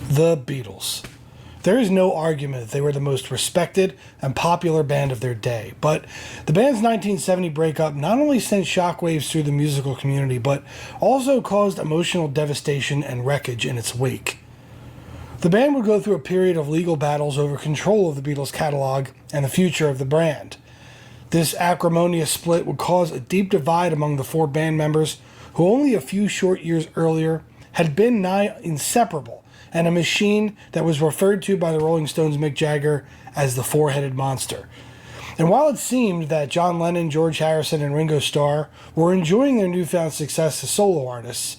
The Beatles. There is no argument that they were the most respected and popular band of their day, but the band's 1970 breakup not only sent shockwaves through the musical community, but also caused emotional devastation and wreckage in its wake. The band would go through a period of legal battles over control of the Beatles catalog and the future of the brand. This acrimonious split would cause a deep divide among the four band members, who only a few short years earlier had been nigh inseparable, and a machine that was referred to by the Rolling Stones' Mick Jagger as the four-headed monster. And while it seemed that John Lennon, George Harrison, and Ringo Starr were enjoying their newfound success as solo artists,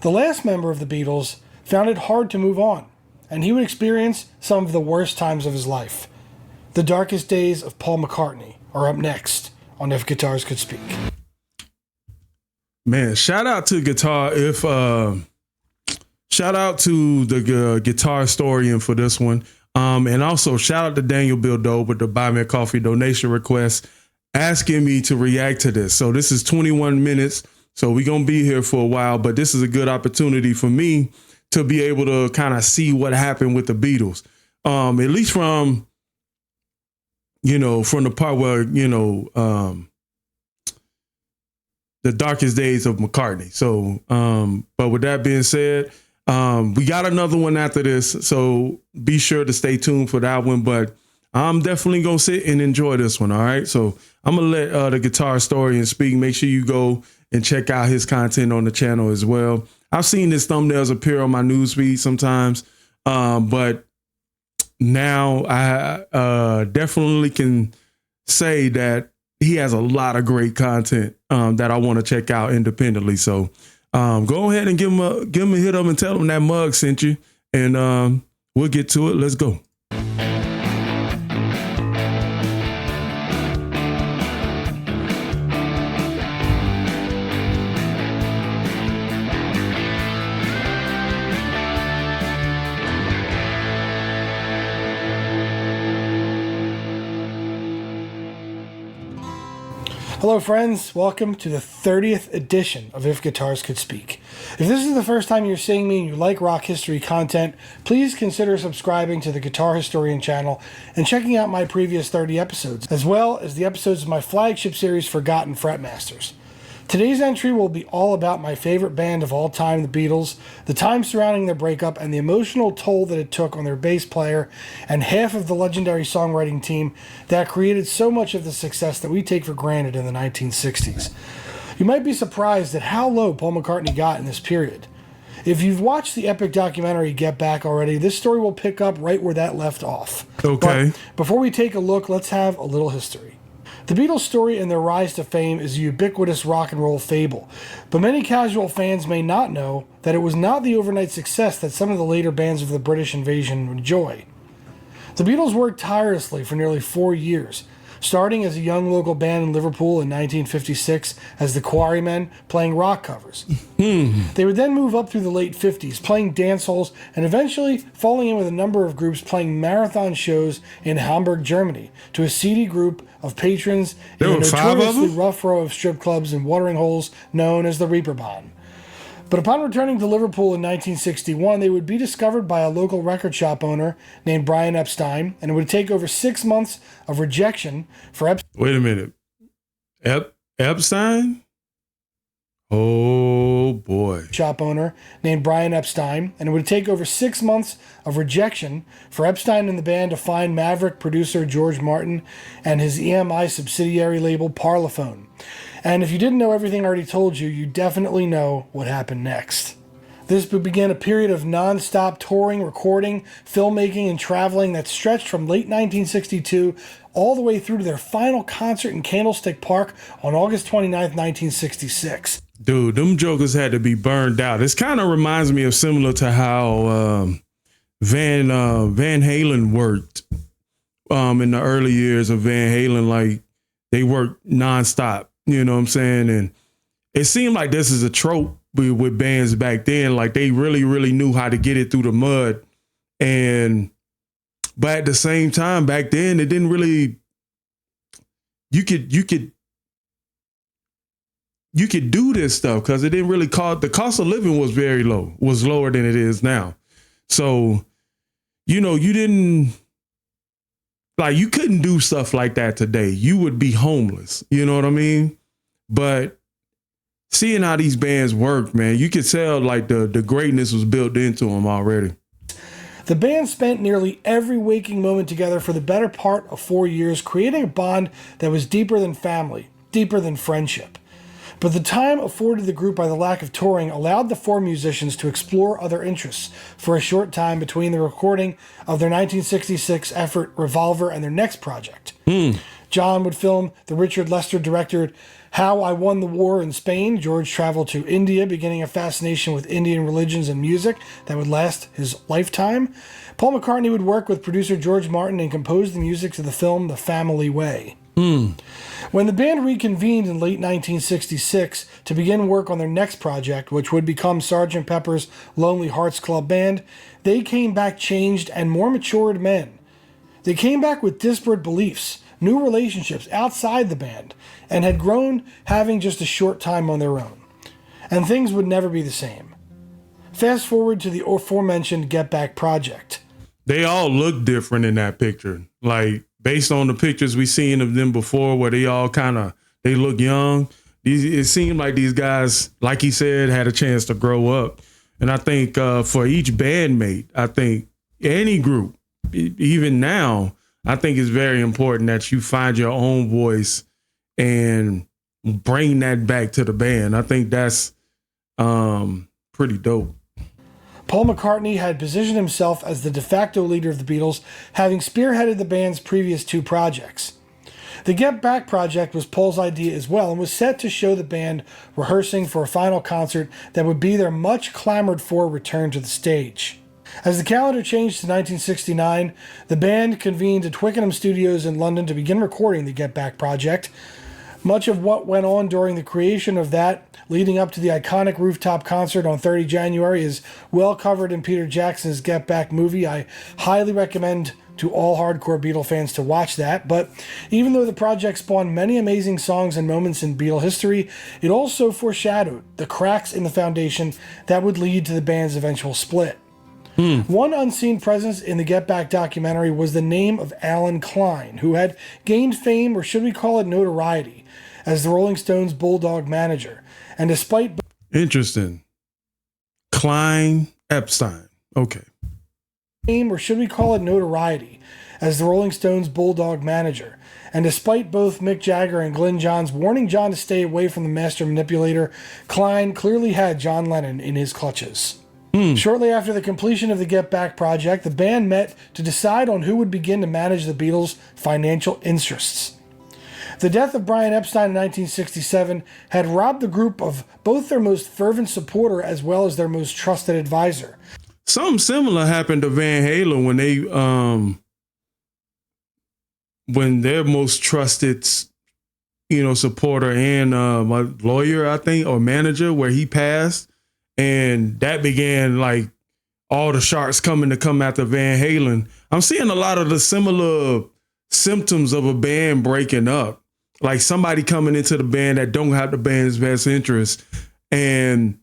the last member of the Beatles found it hard to move on, and he would experience some of the worst times of his life. The darkest days of Paul McCartney are up next on If Guitars Could Speak. Man, shout out to shout out to the guitar historian for this one. And also shout out to Daniel Bildo with the Buy Me a Coffee donation request, asking me to react to this. So this is 21 minutes. So we're going to be here for a while, but this is a good opportunity for me to be able to kind of see what happened with the Beatles. At least from the part where, the darkest days of McCartney. So, but with that being said, we got another one after this, so be sure to stay tuned for that one. But I'm definitely going to sit and enjoy this one, all right? So I'm going to let the guitar historian speak. Make sure you go and check out his content on the channel as well. I've seen his thumbnails appear on my newsfeed sometimes, but now I definitely can say that he has a lot of great content that I want to check out independently. So go ahead and give him a hit up and tell him that Mug sent you, and we'll get to it. Let's go. Hello friends, welcome to the 30th edition of If Guitars Could Speak. If this is the first time you're seeing me and you like rock history content, please consider subscribing to the Guitar Historian channel and checking out my previous 30 episodes, as well as the episodes of my flagship series, Forgotten Fretmasters. Today's entry will be all about my favorite band of all time, the Beatles, the time surrounding their breakup, and the emotional toll that it took on their bass player and half of the legendary songwriting team that created so much of the success that we take for granted in the 1960s. You might be surprised at how low Paul McCartney got in this period. If you've watched the epic documentary Get Back already, this story will pick up right where that left off. Okay. But before we take a look, let's have a little history. The Beatles' story and their rise to fame is a ubiquitous rock and roll fable, but many casual fans may not know that it was not the overnight success that some of the later bands of the British invasion enjoy. The Beatles worked tirelessly for nearly 4 years, starting as a young local band in Liverpool in 1956 as the Quarrymen, playing rock covers. They would then move up through the late 50s, playing dance halls, and eventually falling in with a number of groups playing marathon shows in Hamburg, Germany, to a seedy group of patrons in a notoriously rough row of strip clubs and watering holes known as the Reeperbahn. But upon returning to Liverpool in 1961, they would be discovered by a local record shop owner named Brian Epstein, and it would take over 6 months of rejection for Epstein. Wait a minute. Epstein? Oh, boy. Shop owner named Brian Epstein, and it would take over 6 months of rejection for Epstein and the band to find maverick producer George Martin and his EMI subsidiary label Parlophone. And if you didn't know everything I already told you, you definitely know what happened next. This would begin a period of non-stop touring, recording, filmmaking, and traveling that stretched from late 1962 all the way through to their final concert in Candlestick Park on August 29th, 1966. Dude, them jokers had to be burned out. This kind of reminds me of similar to how Van Halen worked in the early years of Van Halen. Like, they worked nonstop, you know what I'm saying? And it seemed like this is a trope with bands back then. Like, they really, really knew how to get it through the mud. But at the same time, back then, it didn't really, you could do this stuff because it didn't really the cost of living was very low, was lower than it is now. So, you didn't you couldn't do stuff like that today. You would be homeless. You know what I mean? But seeing how these bands work, man, you could tell like the greatness was built into them already. The band spent nearly every waking moment together for the better part of 4 years, creating a bond that was deeper than family, deeper than friendship. But the time afforded the group by the lack of touring allowed the four musicians to explore other interests for a short time between the recording of their 1966 effort Revolver and their next project. John would film the Richard Lester directed How I Won the War in Spain. George traveled to India, beginning a fascination with Indian religions and music that would last his lifetime. Paul McCartney would work with producer George Martin and compose the music to the film The Family Way. When the band reconvened in late 1966 to begin work on their next project, which would become Sgt. Pepper's Lonely Hearts Club Band, they came back changed and more matured men. They came back with disparate beliefs, new relationships outside the band, and had grown having just a short time on their own. And things would never be the same. Fast forward to the aforementioned Get Back project. They all look different in that picture. Like, based on the pictures we seen of them before where they all they look young. It seemed like these guys, like he said, had a chance to grow up. And I think for each bandmate, I think any group, even now, I think it's very important that you find your own voice and bring that back to the band. I think that's pretty dope. Paul McCartney had positioned himself as the de facto leader of the Beatles, having spearheaded the band's previous two projects. The Get Back project was Paul's idea as well and was set to show the band rehearsing for a final concert that would be their much clamored for return to the stage. As the calendar changed to 1969, the band convened at Twickenham Studios in London to begin recording the Get Back project. Much of what went on during the creation of that, leading up to the iconic rooftop concert on 30 January, is well covered in Peter Jackson's Get Back movie. I highly recommend to all hardcore Beatle fans to watch that. But even though the project spawned many amazing songs and moments in Beatle history, it also foreshadowed the cracks in the foundation that would lead to the band's eventual split. One unseen presence in the Get Back documentary was the name of Alan Klein, who had gained fame, or should we call it notoriety, as the Rolling Stones' Bulldog manager. And despite... Interesting. Klein Epstein. Okay. Or should we call it notoriety, as the Rolling Stones' Bulldog manager. And despite both Mick Jagger and Glyn Johns warning John to stay away from the master manipulator, Klein clearly had John Lennon in his clutches. Shortly after the completion of the Get Back project, the band met to decide on who would begin to manage the Beatles' financial interests. The death of Brian Epstein in 1967 had robbed the group of both their most fervent supporter as well as their most trusted advisor. Something similar happened to Van Halen when they when their most trusted supporter and lawyer, I think, or manager, where he passed. And that began like all the sharks coming after Van Halen. I'm seeing a lot of the similar symptoms of a band breaking up, like somebody coming into the band that don't have the band's best interest and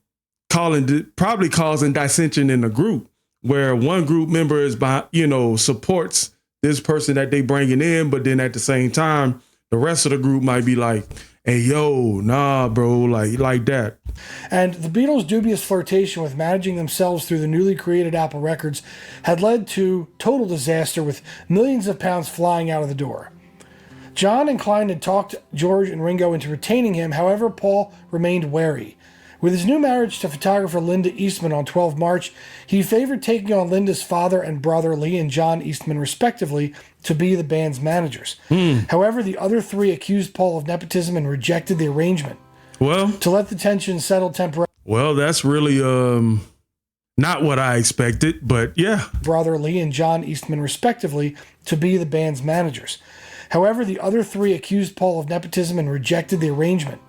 probably causing dissension in the group, where one group member is supports this person that they bringing in, but then at the same time, the rest of the group might be like, hey, yo, nah, bro, like that. And the Beatles' dubious flirtation with managing themselves through the newly created Apple Records had led to total disaster, with millions of pounds flying out of the door. John and Klein had talked George and Ringo into retaining him. However, Paul remained wary. With his new marriage to photographer Linda Eastman on 12 March, he favored taking on Linda's father and brother, Lee and John Eastman, respectively, to be the band's managers. However, the other three accused Paul of nepotism and rejected the arrangement. Well, to let the tension settle temporarily. Well, that's really not what I expected, but yeah. Brother Lee and John Eastman, respectively, to be the band's managers. However, the other three accused Paul of nepotism and rejected the arrangement.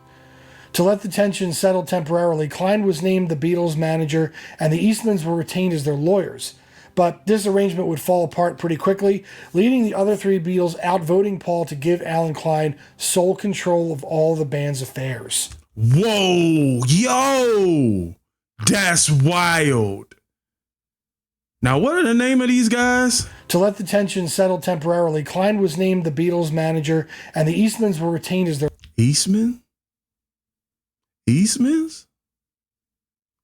To let the tension settle temporarily, Klein was named the Beatles' manager, and the Eastmans were retained as their lawyers. But this arrangement would fall apart pretty quickly, leading the other three Beatles outvoting Paul to give Alan Klein sole control of all the band's affairs. Whoa, yo, that's wild. Now, what are the name of these guys? To let the tension settle temporarily, Klein was named the Beatles' manager, and the Eastmans were retained as their Eastman? Eastmans?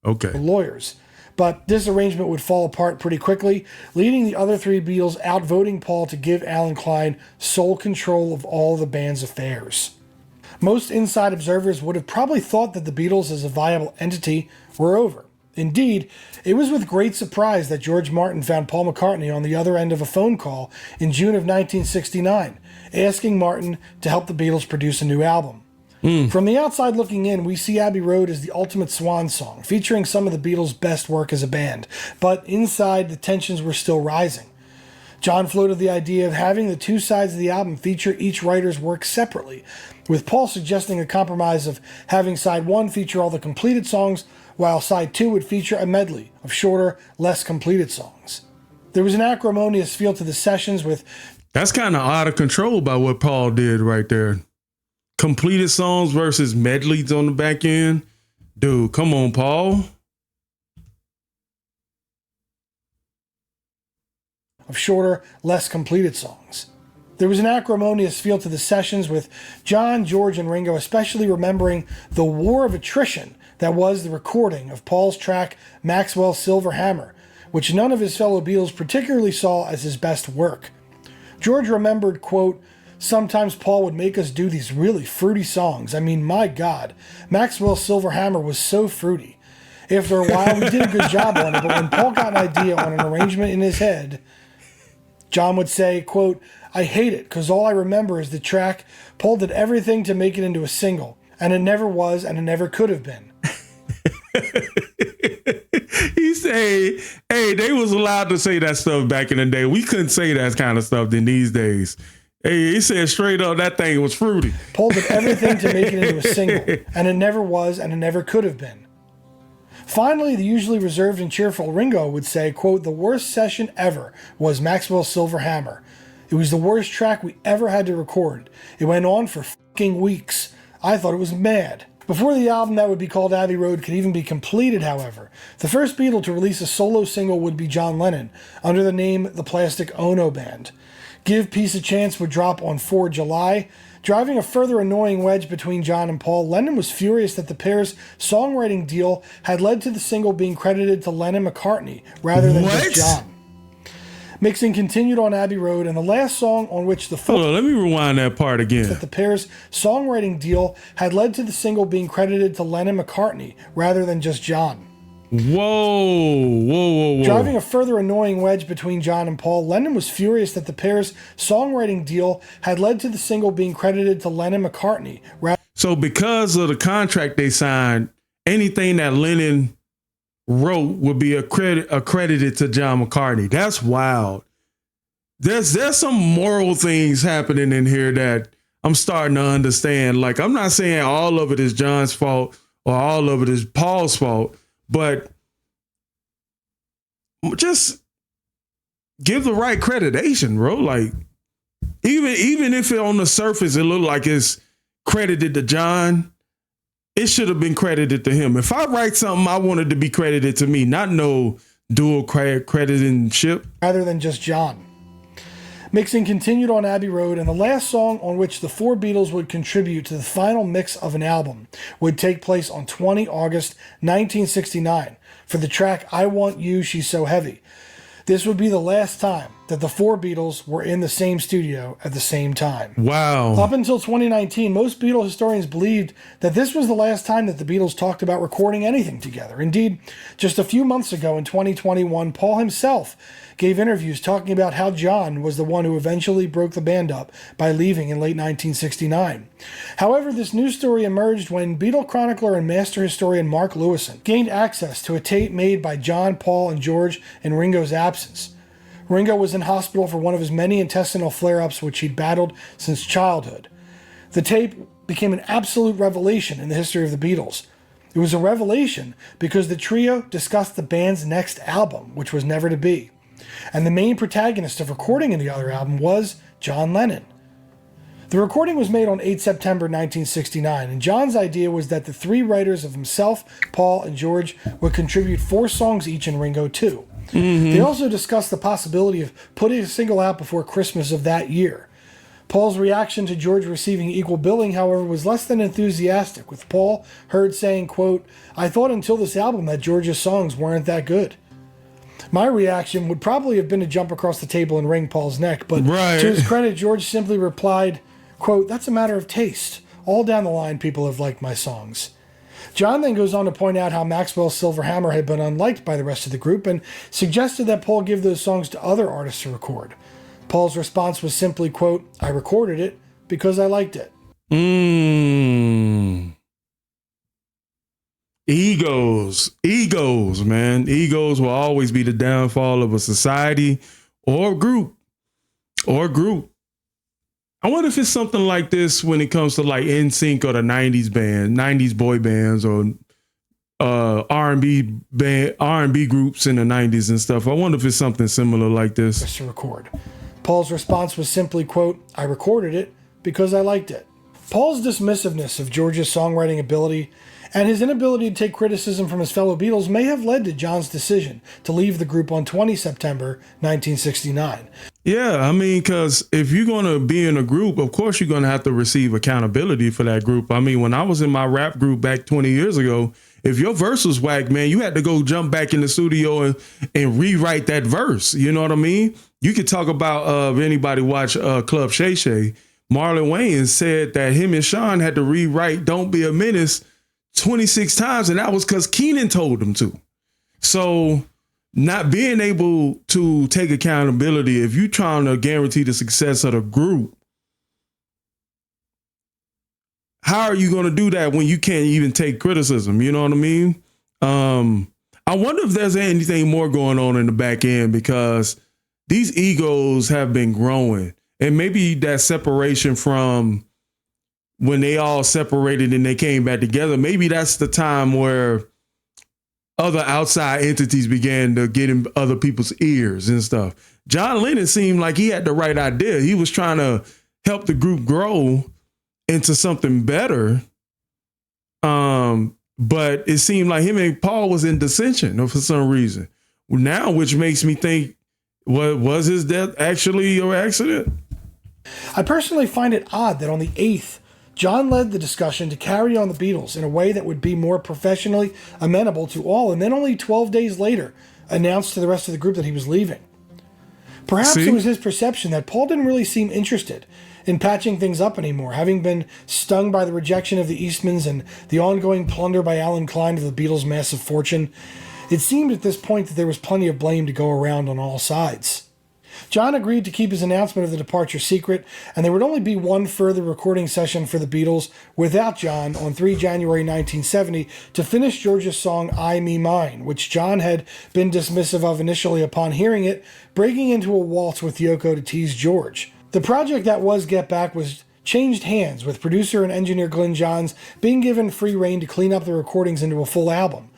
Okay. lawyers. But this arrangement would fall apart pretty quickly, leading the other three Beatles outvoting Paul to give Alan Klein sole control of all the band's affairs. Most inside observers would have probably thought that the Beatles as a viable entity were over. Indeed, it was with great surprise that George Martin found Paul McCartney on the other end of a phone call in June of 1969, asking Martin to help the Beatles produce a new album. From the outside looking in, we see Abbey Road as the ultimate swan song, featuring some of the Beatles' best work as a band. But inside, the tensions were still rising. John floated the idea of having the two sides of the album feature each writer's work separately, with Paul suggesting a compromise of having side one feature all the completed songs, while side two would feature a medley of shorter, less completed songs. There was an acrimonious feel to the sessions with... That's kind of out of control by what Paul did right there. Completed songs versus medleys on the back end. Dude, come on, Paul. Of shorter, less completed songs. There was an acrimonious feel to the sessions with John, George, and Ringo especially remembering the war of attrition that was the recording of Paul's track Maxwell's Silver Hammer, which none of his fellow Beatles particularly saw as his best work. George remembered, quote, "Sometimes Paul would make us do these really fruity songs. I mean, my God, Maxwell's Silver Hammer was so fruity. After a while, we did a good job on it, but when Paul got an idea on an arrangement in his head," John would say, quote, "I hate it because all I remember is the track. Paul did everything to make it into a single, and it never was and it never could have been." He say, hey, they was allowed to say that stuff back in the day. We couldn't say that kind of stuff in these days. Hey, he said straight up that thing was fruity. Paul did everything to make it into a single, and it never was and it never could have been. Finally, the usually reserved and cheerful Ringo would say, quote, "The worst session ever was Maxwell's Silver Hammer. It was the worst track we ever had to record. It went on for fucking weeks. I thought it was mad." Before the album that would be called Abbey Road could even be completed, however, the first Beatle to release a solo single would be John Lennon, under the name The Plastic Ono Band. Give Peace a Chance would drop on 4 July. Driving a further annoying wedge between John and Paul, Lennon was furious that the pair's songwriting deal had led to the single being credited to Lennon McCartney rather than just John. Mixing continued on Abbey Road, and the last song on which the Hold on, let me rewind that part again. that the pair's songwriting deal had led to the single being credited to Lennon McCartney rather than just John. Whoa. Driving a further annoying wedge between John and Paul, Lennon was furious that the pair's songwriting deal had led to the single being credited to Lennon McCartney. So because of the contract they signed, anything that Lennon wrote would be accredited to John McCartney. That's wild. There's some moral things happening in here that I'm starting to understand. Like, I'm not saying all of it is John's fault or all of it is Paul's fault, but just give the right creditation, bro. Like, even if it on the surface it looked like it's credited to John, it should have been credited to him. If I write something, I want it to be credited to me, not no dual crediting ship. Rather than just John. Mixing continued on Abbey Road, and the last song on which the four Beatles would contribute to the final mix of an album would take place on 20 August 1969 for the track I Want You, She's So Heavy. This would be the last time that the four Beatles were in the same studio at the same time. Wow. Up until 2019, most Beatle historians believed that this was the last time that the Beatles talked about recording anything together. Indeed, just a few months ago in 2021, Paul himself gave interviews talking about how John was the one who eventually broke the band up by leaving in late 1969. However, this news story emerged when Beatle chronicler and master historian Mark Lewison gained access to a tape made by John, Paul, and George in Ringo's absence. Ringo was in hospital for one of his many intestinal flare-ups which he'd battled since childhood. The tape became an absolute revelation in the history of the Beatles. It was a revelation because the trio discussed the band's next album, which was never to be. And the main protagonist of recording in the other album was John Lennon. The recording was made on 8 September 1969, and John's idea was that the three writers of himself, Paul, and George would contribute 4 songs each and Ringo 2. They also discussed the possibility of putting a single out before Christmas of that year. Paul's reaction to George receiving equal billing, however, was less than enthusiastic, with Paul heard saying, quote, "I thought until this album that George's songs weren't that good." My reaction would probably have been to jump across the table and wring Paul's neck, but to his credit, George simply replied, quote, "That's a matter of taste. All down the line, people have liked my songs." John then goes on to point out how Maxwell's Silver Hammer had been unliked by the rest of the group and suggested that Paul give those songs to other artists to record. Paul's response was simply, quote, "I recorded it because I liked it." Egos, man. Egos will always be the downfall of a society or group. I wonder if it's something like this when it comes to like NSYNC or the 90s band, 90s boy bands or R&B groups in the 90s and stuff. I wonder if it's something similar like this. To record. Paul's response was simply, quote, "I recorded it because I liked it." Paul's dismissiveness of George's songwriting ability and his inability to take criticism from his fellow Beatles may have led to John's decision to leave the group on 20 September 1969. Yeah, I mean, because if you're going to be in a group, of course you're going to have to receive accountability for that group. I mean, when I was in my rap group back 20 years ago, if your verse was whack, man, you had to go jump back in the studio and rewrite that verse. You know what I mean? You could talk about, if anybody watch Club Shay Shay, Marlon Wayans said that him and Sean had to rewrite "Don't Be a Menace" 26 times, and that was because Keenan told them to. So not being able to take accountability, if you're trying to guarantee the success of the group, how are you going to do that when you can't even take criticism? You know what I mean? I wonder if there's anything more going on in the back end, because these egos have been growing, and maybe that separation from when they all separated and they came back together, maybe that's the time where other outside entities began to get in other people's ears and stuff. John Lennon seemed like he had the right idea. He was trying to help the group grow into something better. But it seemed like him and Paul was in dissension for some reason. Now, which makes me think, was his death actually an accident? I personally find it odd that on the 8th, John led the discussion to carry on the Beatles in a way that would be more professionally amenable to all, and then only 12 days later announced to the rest of the group that he was leaving. Perhaps it was his perception that Paul didn't really seem interested in patching things up anymore, having been stung by the rejection of the Eastmans and the ongoing plunder by Alan Klein of the Beatles' massive fortune. It seemed at this point that there was plenty of blame to go around on all sides. John agreed to keep his announcement of the departure secret, and there would only be one further recording session for the Beatles without John on 3 January 1970 to finish George's song "I, Me, Mine," which John had been dismissive of initially upon hearing it, breaking into a waltz with Yoko to tease George. The project that was Get Back was changed hands, with producer and engineer Glyn Johns being given free rein to clean up the recordings into a full album.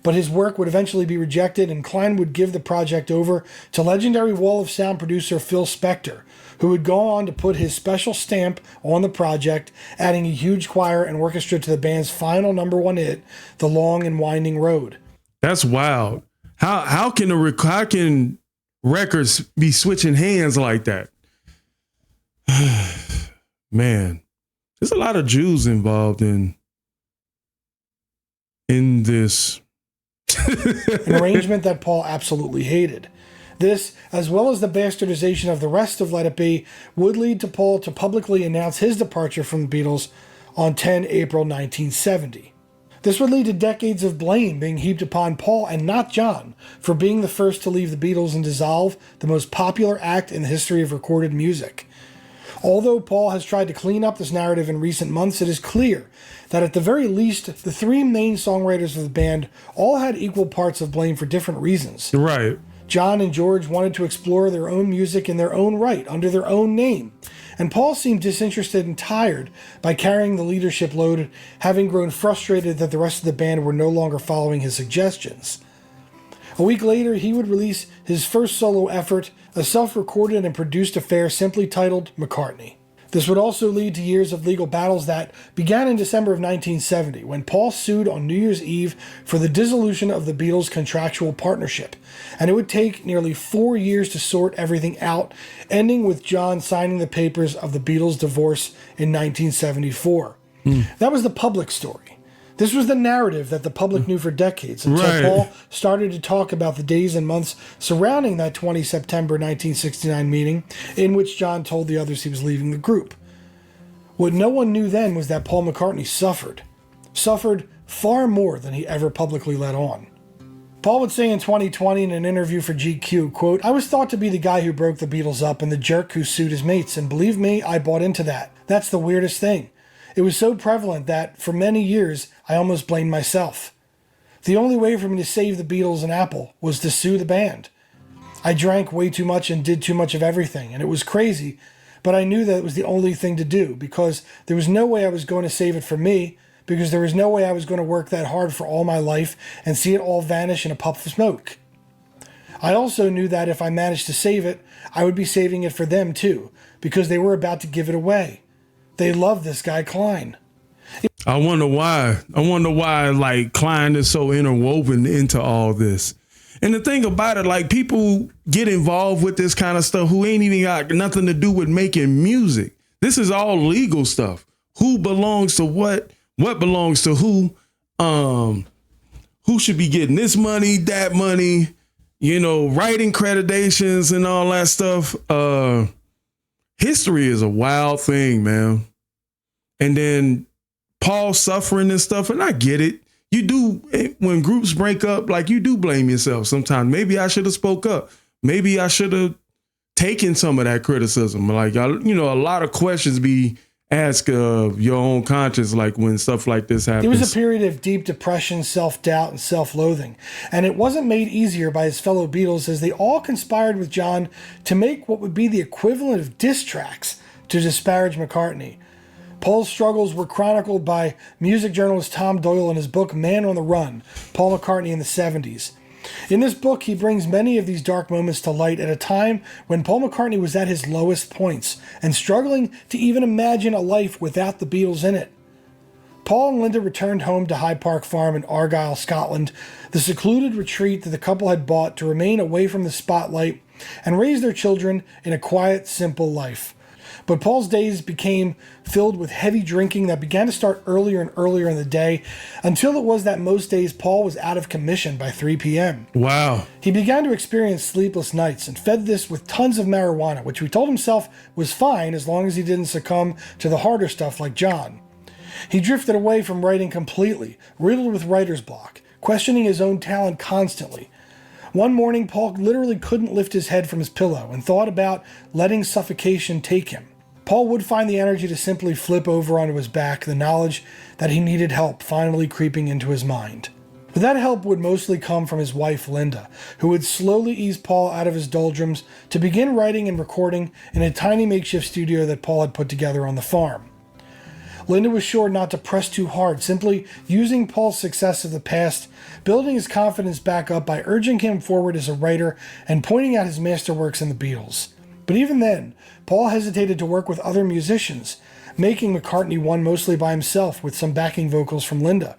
But his work would eventually be rejected, and Klein would give the project over to legendary Wall of Sound producer Phil Spector, who would go on to put his special stamp on the project, adding a huge choir and orchestra to the band's final #1 hit, "The Long and Winding Road." That's wild. How can records be switching hands like that? Man, there's a lot of Jews involved in this. An arrangement that Paul absolutely hated. This, as well as the bastardization of the rest of Let It Be, would lead to Paul to publicly announce his departure from the Beatles on 10 April 1970. This would lead to decades of blame being heaped upon Paul and not John for being the first to leave the Beatles and dissolve the most popular act in the history of recorded music. Although Paul has tried to clean up this narrative in recent months, it is clear that at the very least, the three main songwriters of the band all had equal parts of blame for different reasons. Right. John and George wanted to explore their own music in their own right, under their own name. And Paul seemed disinterested and tired by carrying the leadership load, having grown frustrated that the rest of the band were no longer following his suggestions. A week later, he would release his first solo effort, a self-recorded and produced affair simply titled McCartney. This would also lead to years of legal battles that began in December of 1970, when Paul sued on New Year's Eve for the dissolution of the Beatles' contractual partnership. And it would take nearly 4 years to sort everything out, ending with John signing the papers of the Beatles' divorce in 1974. That was the public story. This was the narrative that the public knew for decades, until Paul started to talk about the days and months surrounding that 20 September 1969 meeting in which John told the others he was leaving the group. What no one knew then was that Paul McCartney suffered far more than he ever publicly let on. Paul would say in 2020 in an interview for GQ, quote, "I was thought to be the guy who broke the Beatles up and the jerk who sued his mates, and believe me, I bought into that. That's the weirdest thing. It was so prevalent that, for many years, I almost blamed myself. The only way for me to save the Beatles and Apple was to sue the band. I drank way too much and did too much of everything, and it was crazy, but I knew that it was the only thing to do, because there was no way I was going to save it for me, because there was no way I was going to work that hard for all my life and see it all vanish in a puff of smoke. I also knew that if I managed to save it, I would be saving it for them too, because they were about to give it away. They love this guy Klein." I wonder why. Like Klein is so interwoven into all this. And the thing about it, like people get involved with this kind of stuff who ain't even got nothing to do with making music. This is all legal stuff. Who belongs to what belongs to who should be getting this money, that money, writing accreditations and all that stuff. History is a wild thing, man. And then Paul suffering and stuff, and I get it. You do, when groups break up, like you do blame yourself sometimes. Maybe I should have spoke up. Maybe I should have taken some of that criticism. Like, a lot of questions be asked of your own conscience, like when stuff like this happens. It was a period of deep depression, self-doubt, and self-loathing. And it wasn't made easier by his fellow Beatles, as they all conspired with John to make what would be the equivalent of diss tracks to disparage McCartney. Paul's struggles were chronicled by music journalist Tom Doyle in his book Man on the Run, Paul McCartney in the 70s. In this book, he brings many of these dark moments to light at a time when Paul McCartney was at his lowest points and struggling to even imagine a life without the Beatles in it. Paul and Linda returned home to Hyde Park Farm in Argyll, Scotland, the secluded retreat that the couple had bought to remain away from the spotlight and raise their children in a quiet, simple life. But Paul's days became filled with heavy drinking that began to start earlier and earlier in the day, until it was that most days Paul was out of commission by 3 p.m. Wow. He began to experience sleepless nights and fed this with tons of marijuana, which he told himself was fine as long as he didn't succumb to the harder stuff like John. He drifted away from writing completely, riddled with writer's block, questioning his own talent constantly. One morning, Paul literally couldn't lift his head from his pillow and thought about letting suffocation take him. Paul would find the energy to simply flip over onto his back, the knowledge that he needed help finally creeping into his mind. But that help would mostly come from his wife, Linda, who would slowly ease Paul out of his doldrums to begin writing and recording in a tiny makeshift studio that Paul had put together on the farm. Linda was sure not to press too hard, simply using Paul's success of the past, building his confidence back up by urging him forward as a writer and pointing out his masterworks in the Beatles. But even then, Paul hesitated to work with other musicians, making McCartney one mostly by himself with some backing vocals from Linda.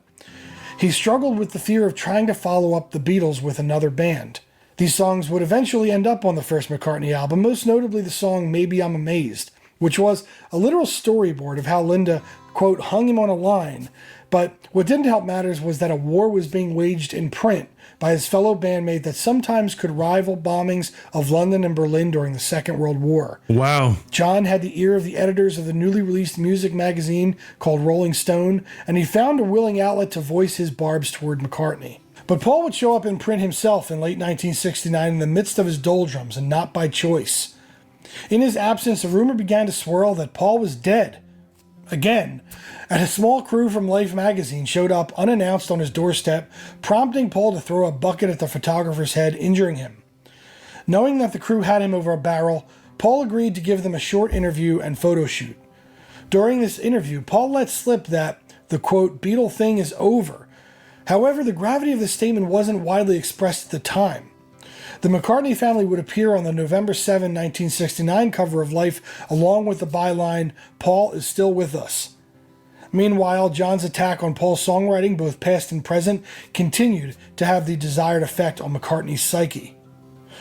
He struggled with the fear of trying to follow up the Beatles with another band. These songs would eventually end up on the first McCartney album, most notably the song Maybe I'm Amazed, which was a literal storyboard of how Linda, quote, hung him on a line. But what didn't help matters was that a war was being waged in print by his fellow bandmate that sometimes could rival bombings of London and Berlin during the Second World War. Wow. John had the ear of the editors of the newly released music magazine called Rolling Stone, and he found a willing outlet to voice his barbs toward McCartney. But Paul would show up in print himself in late 1969 in the midst of his doldrums, and not by choice. In his absence, a rumor began to swirl that Paul was dead. Again, and a small crew from Life magazine showed up unannounced on his doorstep, prompting Paul to throw a bucket at the photographer's head, injuring him. Knowing that the crew had him over a barrel, Paul agreed to give them a short interview and photo shoot. During this interview, Paul let slip that the, quote, Beatle thing is over. However, the gravity of the statement wasn't widely expressed at the time. The McCartney family would appear on the November 7, 1969 cover of Life, along with the byline, "Paul is still with us." Meanwhile, John's attack on Paul's songwriting, both past and present, continued to have the desired effect on McCartney's psyche.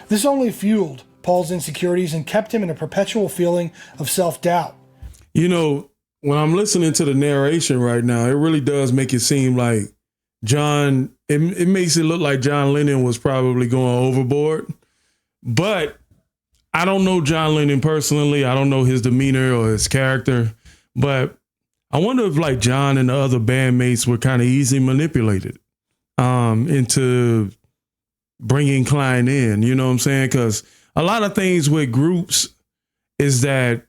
This only fueled Paul's insecurities and kept him in a perpetual feeling of self-doubt. You know, when I'm listening to the narration right now, it really does make it seem like John, it makes it look like John Lennon was probably going overboard. But I don't know John Lennon personally. I don't know his demeanor or his character. But I wonder if like John and the other bandmates were kind of easily manipulated into bringing Klein in, you know what I'm saying? Because a lot of things with groups is that,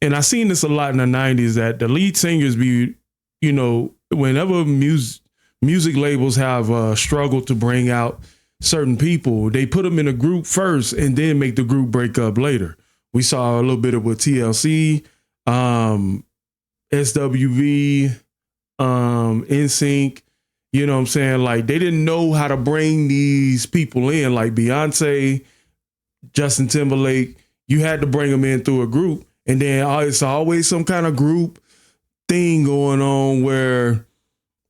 and I seen this a lot in the 90s, that the lead singers be, you know, whenever music labels have struggled to bring out certain people, they put them in a group first and then make the group break up later. We saw a little bit of with TLC, SWV, NSYNC, you know what I'm saying? Like they didn't know how to bring these people in, like Beyonce, Justin Timberlake. You had to bring them in through a group. And then it's always some kind of group thing going on where,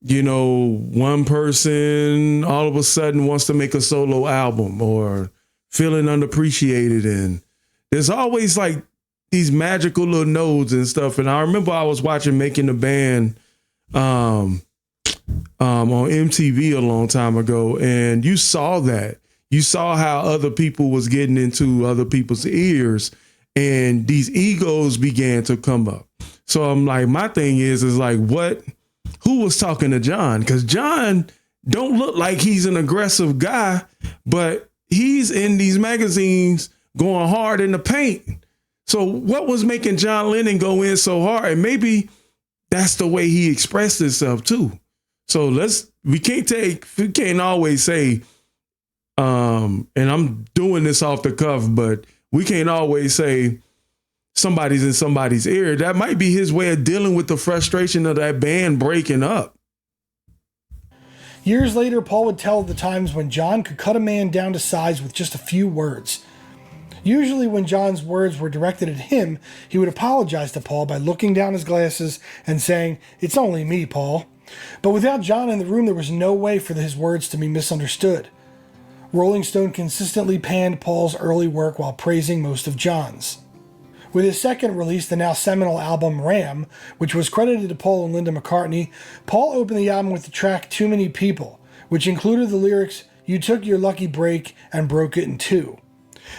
you know, one person all of a sudden wants to make a solo album or feeling unappreciated. And there's always like these magical little nodes and stuff. And I remember I was watching Making the Band on MTV a long time ago. And you saw that. You saw how other people was getting into other people's ears and these egos began to come up. So I'm like, my thing is like, who was talking to John? Because John don't look like he's an aggressive guy, but he's in these magazines going hard in the paint. So what was making John Lennon go in so hard? And maybe that's the way he expressed himself too. So we can't always say, and I'm doing this off the cuff, but we can't always say somebody's in somebody's ear. That might be his way of dealing with the frustration of that band breaking up. Years later, Paul would tell of the times when John could cut a man down to size with just a few words. Usually when John's words were directed at him, he would apologize to Paul by looking down his glasses and saying, "It's only me, Paul." But without John in the room, there was no way for his words to be misunderstood. Rolling Stone consistently panned Paul's early work while praising most of John's. With his second release, the now seminal album Ram, which was credited to Paul and Linda McCartney, Paul opened the album with the track Too Many People, which included the lyrics, "You took your lucky break and broke it in two."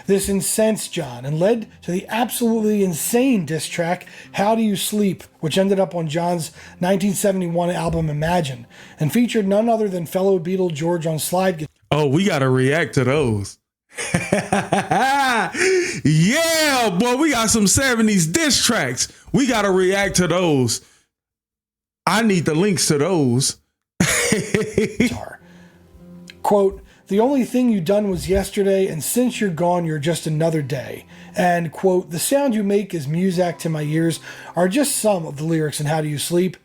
This incensed John and led to the absolutely insane diss track How Do You Sleep, which ended up on John's 1971 album Imagine, and featured none other than fellow Beatle George on slide guitar. Oh, we got to react to those. Yeah, boy, we got some 70s diss tracks. We got to react to those. I need the links to those. Quote, "The only thing you done was yesterday, and since you're gone, you're just another day." And, quote, "The sound you make is music to my ears," are just some of the lyrics in How Do You Sleep.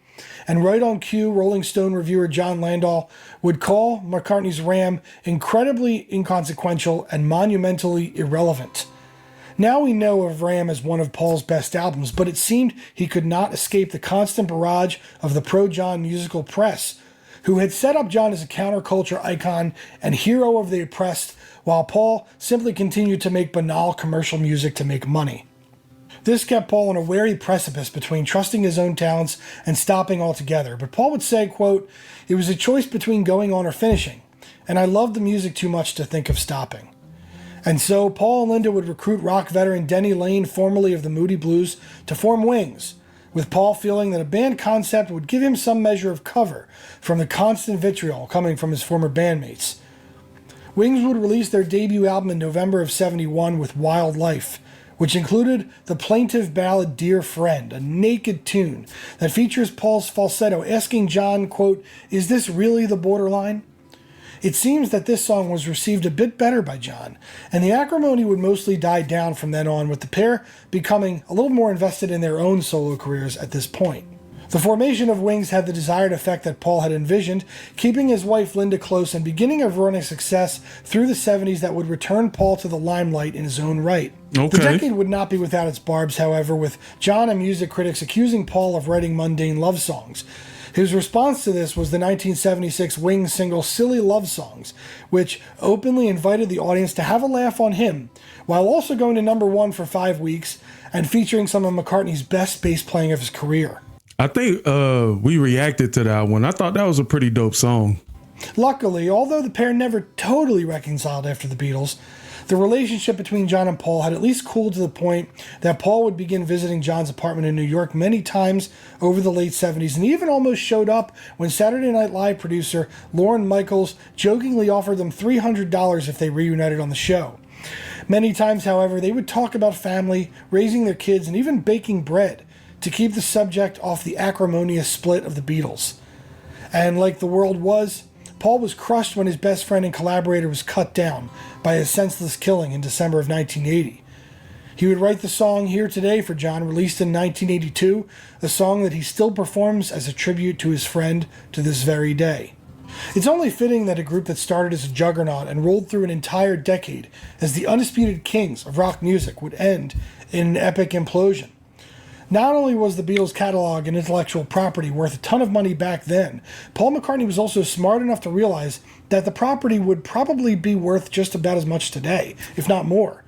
And right on cue, Rolling Stone reviewer John Landau would call McCartney's Ram incredibly inconsequential and monumentally irrelevant. Now we know of Ram as one of Paul's best albums, but it seemed he could not escape the constant barrage of the pro-John musical press, who had set up John as a counterculture icon and hero of the oppressed, while Paul simply continued to make banal commercial music to make money. This kept Paul on a wary precipice between trusting his own talents and stopping altogether. But Paul would say, quote, "It was a choice between going on or finishing, and I loved the music too much to think of stopping." And so Paul and Linda would recruit rock veteran Denny Laine, formerly of the Moody Blues, to form Wings, with Paul feeling that a band concept would give him some measure of cover from the constant vitriol coming from his former bandmates. Wings would release their debut album in November of '71 with Wild Life, which included the plaintive ballad Dear Friend, a naked tune that features Paul's falsetto asking John, quote, "Is this really the borderline?" It seems that this song was received a bit better by John, and the acrimony would mostly die down from then on, with the pair becoming a little more invested in their own solo careers at this point. The formation of Wings had the desired effect that Paul had envisioned, keeping his wife Linda close and beginning a run of success through the 70s that would return Paul to the limelight in his own right. Okay. The decade would not be without its barbs, however, with John and music critics accusing Paul of writing mundane love songs. His response to this was the 1976 Wings single Silly Love Songs, which openly invited the audience to have a laugh on him, while also going to #1 for 5 weeks and featuring some of McCartney's best bass playing of his career. I think we reacted to that one. I thought that was a pretty dope song. Luckily, although the pair never totally reconciled after the Beatles, the relationship between John and Paul had at least cooled to the point that Paul would begin visiting John's apartment in New York many times over the late 70s, and even almost showed up when Saturday Night Live producer Lorne Michaels jokingly offered them $300 if they reunited on the show. Many times, however, they would talk about family, raising their kids, and even baking bread to keep the subject off the acrimonious split of the Beatles. And like the world was, Paul was crushed when his best friend and collaborator was cut down by a senseless killing in December of 1980. He would write the song Here Today for John, released in 1982, a song that he still performs as a tribute to his friend to this very day. It's only fitting that a group that started as a juggernaut and rolled through an entire decade as the undisputed kings of rock music would end in an epic implosion. Not only was the Beatles' catalog and intellectual property worth a ton of money back then, Paul McCartney was also smart enough to realize that the property would probably be worth just about as much today, if not more.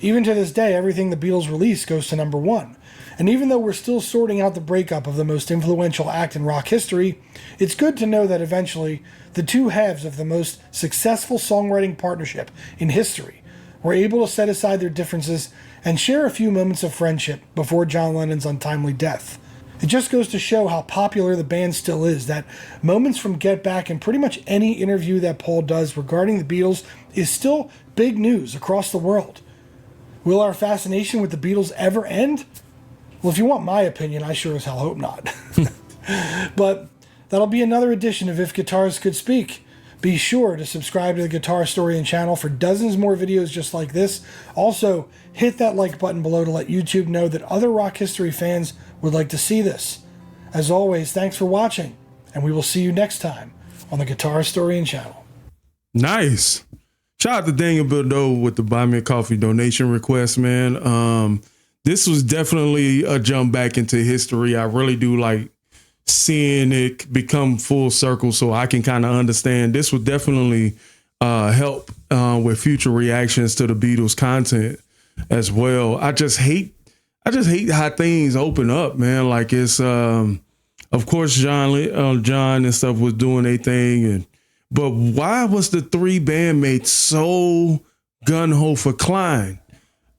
Even to this day, everything the Beatles release goes to #1. And even though we're still sorting out the breakup of the most influential act in rock history, it's good to know that eventually the two halves of the most successful songwriting partnership in history were able to set aside their differences and share a few moments of friendship before John Lennon's untimely death. It just goes to show how popular the band still is, that moments from Get Back and pretty much any interview that Paul does regarding the Beatles is still big news across the world. Will our fascination with the Beatles ever end? Well, if you want my opinion, I sure as hell hope not. But that'll be another edition of If Guitars Could Speak. Be sure to subscribe to the Guitar Historian channel for dozens more videos just like this. Also, hit that like button below to let YouTube know that other rock history fans would like to see this. As always, thanks for watching, and we will see you next time on the Guitar Historian channel. Nice. Shout out to Daniel Bildo with the Buy Me a Coffee donation request, man. This was definitely a jump back into history. I really do like seeing it become full circle so I can kind of understand. This would definitely help with future reactions to the Beatles content as well. I just hate how things open up, man. Like it's, of course, John and stuff was doing their thing, but why was the three bandmates so gung-ho for Klein?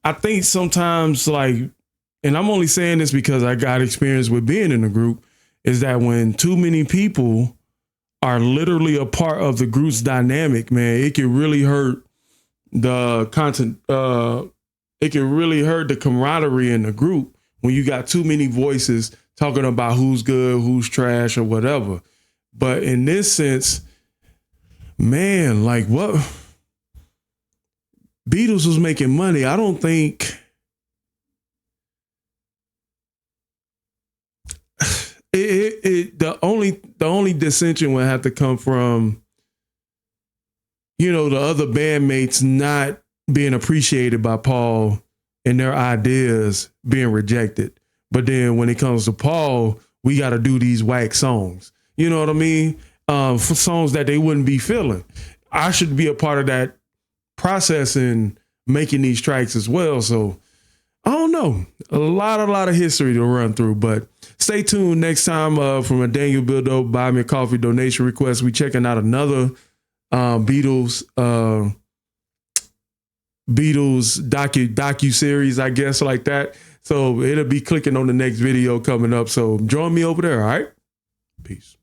I think sometimes, like, and I'm only saying this because I got experience with being in the group, is that when too many people are literally a part of the group's dynamic, man, it can really hurt the content. It can really hurt the camaraderie in the group when you got too many voices talking about who's good, who's trash, or whatever. But in this sense, man, like what? Beatles was making money. I don't think the only dissension would have to come from, you know, the other bandmates not being appreciated by Paul and their ideas being rejected. But then when it comes to Paul, we got to do these whack songs. You know what I mean? For songs that they wouldn't be feeling. I should be a part of that process in making these tracks as well. So I don't know. A lot of history to run through, but stay tuned next time from a Daniel Bildo Buy Me a Coffee donation request. We checking out another Beatles docu series, I guess, like that. So it'll be clicking on the next video coming up. So join me over there. All right. Peace.